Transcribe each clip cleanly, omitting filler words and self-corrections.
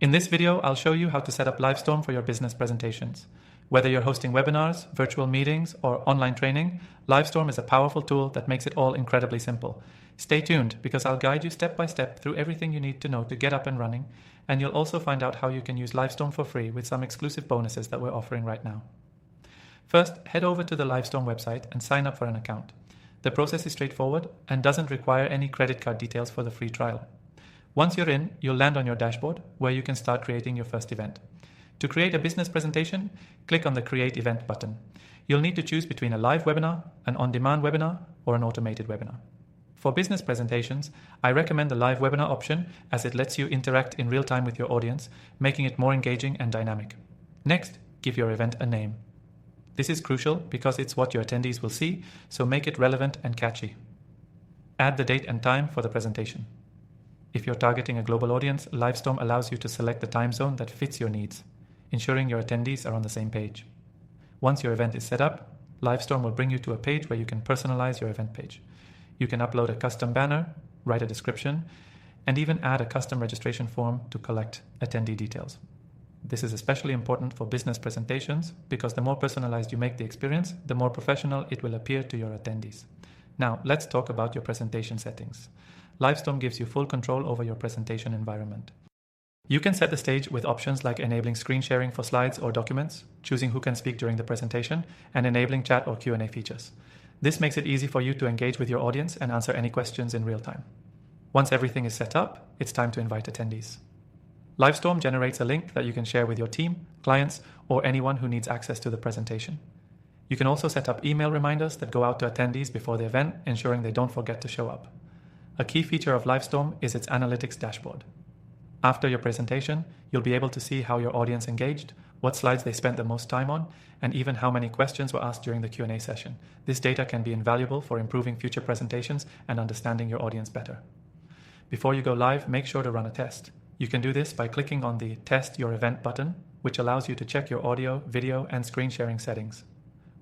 In this video, I'll show you how to set up Livestorm for your business presentations. Whether you're hosting webinars, virtual meetings, or online training, Livestorm is a powerful tool that makes it all incredibly simple. Stay tuned because I'll guide you step by step through everything you need to know to get up and running, and you'll also find out how you can use Livestorm for free with some exclusive bonuses that we're offering right now. First, head over to the Livestorm website and sign up for an account. The process is straightforward and doesn't require any credit card details for the free trial. Once you're in, you'll land on your dashboard where you can start creating your first event. To create a business presentation, click on the Create Event button. You'll need to choose between a live webinar, an on-demand webinar, or an automated webinar. For business presentations, I recommend the live webinar option as it lets you interact in real time with your audience, making it more engaging and dynamic. Next, give your event a name. This is crucial because it's what your attendees will see, so make it relevant and catchy. Add the date and time for the presentation. If you're targeting a global audience, Livestorm allows you to select the time zone that fits your needs, ensuring your attendees are on the same page. Once your event is set up, Livestorm will bring you to a page where you can personalize your event page. You can upload a custom banner, write a description, and even add a custom registration form to collect attendee details. This is especially important for business presentations because the more personalized you make the experience, the more professional it will appear to your attendees. Now, let's talk about your presentation settings. Livestorm gives you full control over your presentation environment. You can set the stage with options like enabling screen sharing for slides or documents, choosing who can speak during the presentation, and enabling chat or Q&A features. This makes it easy for you to engage with your audience and answer any questions in real time. Once everything is set up, it's time to invite attendees. Livestorm generates a link that you can share with your team, clients, or anyone who needs access to the presentation. You can also set up email reminders that go out to attendees before the event, ensuring they don't forget to show up. A key feature of Livestorm is its analytics dashboard. After your presentation, you'll be able to see how your audience engaged, what slides they spent the most time on, and even how many questions were asked during the Q&A session. This data can be invaluable for improving future presentations and understanding your audience better. Before you go live, make sure to run a test. You can do this by clicking on the Test Your Event button, which allows you to check your audio, video, and screen sharing settings.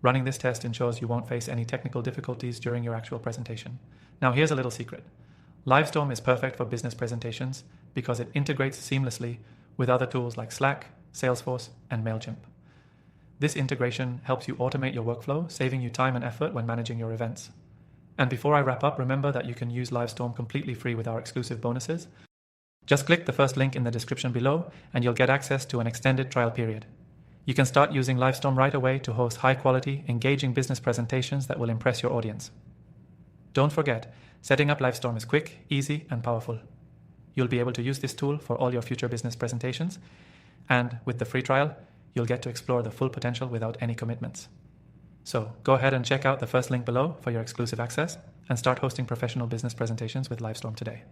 Running this test ensures you won't face any technical difficulties during your actual presentation. Now here's a little secret. Livestorm is perfect for business presentations because it integrates seamlessly with other tools like Slack, Salesforce, and MailChimp. This integration helps you automate your workflow, saving you time and effort when managing your events. And before I wrap up, remember that you can use Livestorm completely free with our exclusive bonuses. Just click the first link in the description below and you'll get access to an extended trial period. You can start using Livestorm right away to host high-quality, engaging business presentations that will impress your audience. Don't forget, setting up Livestorm is quick, easy, and powerful. You'll be able to use this tool for all your future business presentations, and with the free trial, you'll get to explore the full potential without any commitments. So go ahead and check out the first link below for your exclusive access and start hosting professional business presentations with Livestorm today.